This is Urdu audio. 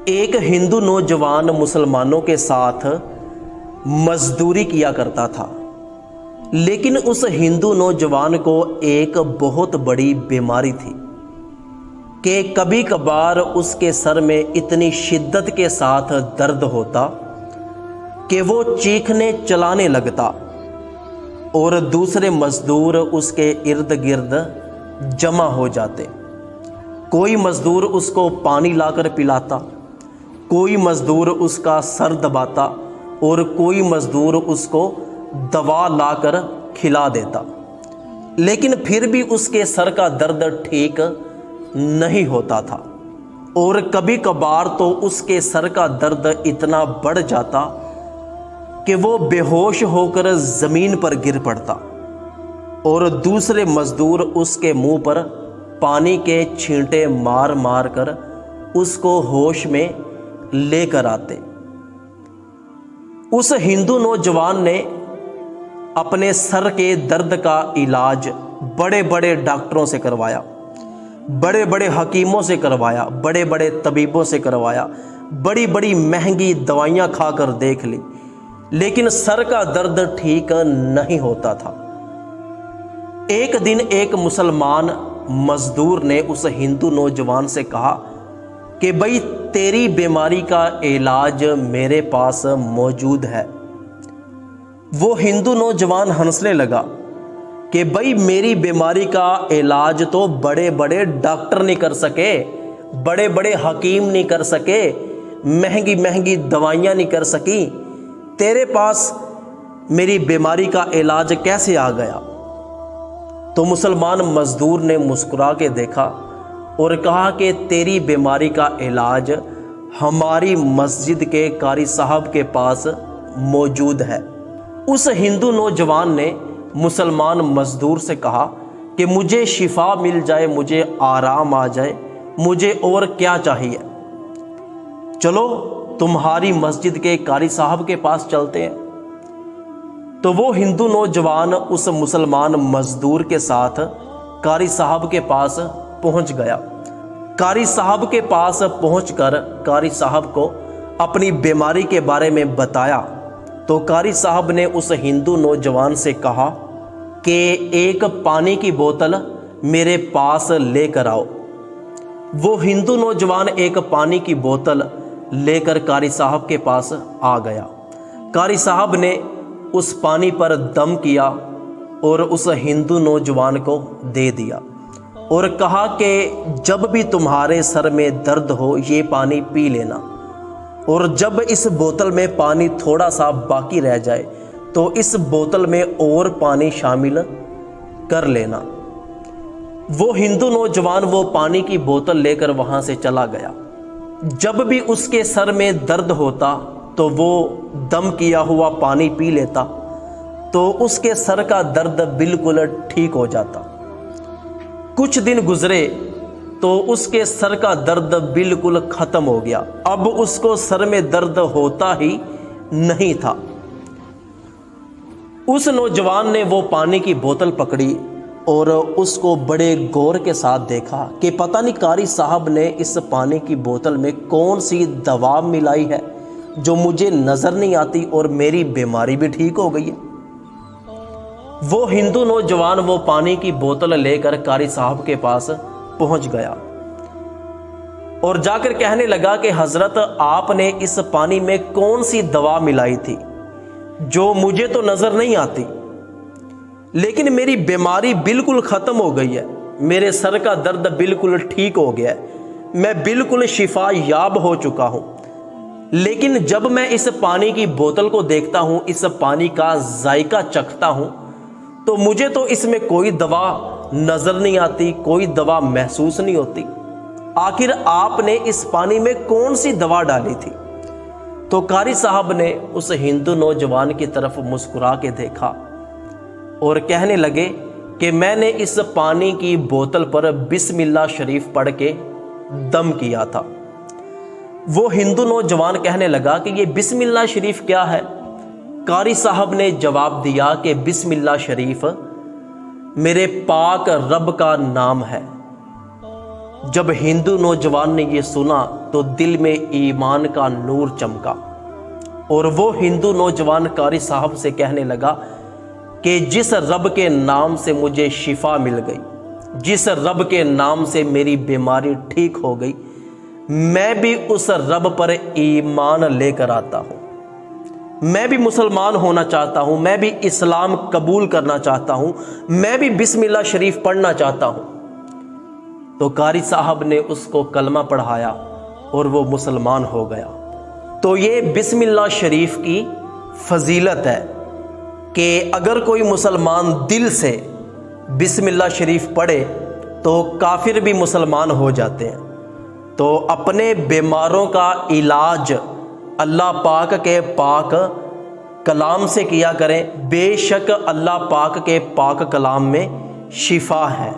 ایک ہندو نوجوان مسلمانوں کے ساتھ مزدوری کیا کرتا تھا، لیکن اس ہندو نوجوان کو ایک بہت بڑی بیماری تھی کہ کبھی کبھار اس کے سر میں اتنی شدت کے ساتھ درد ہوتا کہ وہ چیخنے چلانے لگتا اور دوسرے مزدور اس کے ارد گرد جمع ہو جاتے۔ کوئی مزدور اس کو پانی لا کر پلاتا، کوئی مزدور اس کا سر دباتا اور کوئی مزدور اس کو دوا لا کر کھلا دیتا، لیکن پھر بھی اس کے سر کا درد ٹھیک نہیں ہوتا تھا، اور کبھی کبھار تو اس کے سر کا درد اتنا بڑھ جاتا کہ وہ بے ہوش ہو کر زمین پر گر پڑتا اور دوسرے مزدور اس کے منہ پر پانی کے چھینٹے مار مار کر اس کو ہوش میں لے کر آتے۔ اس ہندو نوجوان نے اپنے سر کے درد کا علاج بڑے بڑے ڈاکٹروں سے کروایا، بڑے بڑے حکیموں سے کروایا، بڑے بڑے طبیبوں سے کروایا، بڑی بڑی مہنگی دوائیاں کھا کر دیکھ لی، لیکن سر کا درد ٹھیک نہیں ہوتا تھا۔ ایک دن ایک مسلمان مزدور نے اس ہندو نوجوان سے کہا کہ بھئی تیری بیماری کا علاج میرے پاس موجود ہے۔ وہ ہندو نوجوان ہنسنے لگا کہ بھئی میری بیماری کا علاج تو بڑے بڑے ڈاکٹر نہیں کر سکے، بڑے بڑے حکیم نہیں کر سکے، مہنگی مہنگی دوائیاں نہیں کر سکی، تیرے پاس میری بیماری کا علاج کیسے آ گیا؟ تو مسلمان مزدور نے مسکرا کے دیکھا اور کہا کہ تیری بیماری کا علاج ہماری مسجد کے قاری صاحب کے پاس موجود ہے۔ اس ہندو نوجوان نے مسلمان مزدور سے کہا کہ مجھے شفا مل جائے، مجھے آرام آ جائے، مجھے اور کیا چاہیے؟ چلو تمہاری مسجد کے قاری صاحب کے پاس چلتے ہیں۔ تو وہ ہندو نوجوان اس مسلمان مزدور کے ساتھ قاری صاحب کے پاس پہنچ گیا۔ قاری صاحب کے پاس پہنچ کر قاری صاحب کو اپنی بیماری کے بارے میں بتایا تو قاری صاحب نے اس ہندو نوجوان سے کہا کہ ایک پانی کی بوتل میرے پاس لے کر آؤ۔ وہ ہندو نوجوان ایک پانی کی بوتل لے کر قاری صاحب کے پاس آ گیا۔ قاری صاحب نے اس پانی پر دم کیا اور اس ہندو نوجوان کو دے دیا اور کہا کہ جب بھی تمہارے سر میں درد ہو یہ پانی پی لینا، اور جب اس بوتل میں پانی تھوڑا سا باقی رہ جائے تو اس بوتل میں اور پانی شامل کر لینا۔ وہ ہندو نوجوان وہ پانی کی بوتل لے کر وہاں سے چلا گیا۔ جب بھی اس کے سر میں درد ہوتا تو وہ دم کیا ہوا پانی پی لیتا تو اس کے سر کا درد بالکل ٹھیک ہو جاتا۔ کچھ دن گزرے تو اس کے سر کا درد بالکل ختم ہو گیا، اب اس کو سر میں درد ہوتا ہی نہیں تھا۔ اس نوجوان نے وہ پانی کی بوتل پکڑی اور اس کو بڑے غور کے ساتھ دیکھا کہ پتہ نہیں قاری صاحب نے اس پانی کی بوتل میں کون سی دوا ملائی ہے جو مجھے نظر نہیں آتی اور میری بیماری بھی ٹھیک ہو گئی ہے۔ وہ ہندو نوجوان وہ پانی کی بوتل لے کر قاری صاحب کے پاس پہنچ گیا اور جا کر کہنے لگا کہ حضرت آپ نے اس پانی میں کون سی دوا ملائی تھی جو مجھے تو نظر نہیں آتی، لیکن میری بیماری بالکل ختم ہو گئی ہے، میرے سر کا درد بالکل ٹھیک ہو گیا ہے، میں بالکل شفا یاب ہو چکا ہوں، لیکن جب میں اس پانی کی بوتل کو دیکھتا ہوں، اس پانی کا ذائقہ چکھتا ہوں تو مجھے تو اس میں کوئی دوا نظر نہیں آتی، کوئی دوا محسوس نہیں ہوتی، آخر آپ نے اس پانی میں کون سی دوا ڈالی تھی؟ تو قاری صاحب نے اس ہندو نوجوان کی طرف مسکرا کے دیکھا اور کہنے لگے کہ میں نے اس پانی کی بوتل پر بسم اللہ شریف پڑھ کے دم کیا تھا۔ وہ ہندو نوجوان کہنے لگا کہ یہ بسم اللہ شریف کیا ہے؟ قاری صاحب نے جواب دیا کہ بسم اللہ شریف میرے پاک رب کا نام ہے، جب ہندو نوجوان نے یہ سنا تو دل میں ایمان کا نور چمکا، اور وہ ہندو نوجوان قاری صاحب سے کہنے لگا کہ جس رب کے نام سے مجھے شفا مل گئی، جس رب کے نام سے میری بیماری ٹھیک ہو گئی، میں بھی اس رب پر ایمان لے کر آتا ہوں، میں بھی مسلمان ہونا چاہتا ہوں، میں بھی اسلام قبول کرنا چاہتا ہوں، میں بھی بسم اللہ شریف پڑھنا چاہتا ہوں۔ تو قاری صاحب نے اس کو کلمہ پڑھایا اور وہ مسلمان ہو گیا۔ تو یہ بسم اللہ شریف کی فضیلت ہے کہ اگر کوئی مسلمان دل سے بسم اللہ شریف پڑھے تو کافر بھی مسلمان ہو جاتے ہیں۔ تو اپنے بیماروں کا علاج اللہ پاک کے پاک کلام سے کیا کریں، بے شک اللہ پاک کے پاک کلام میں شفا ہے۔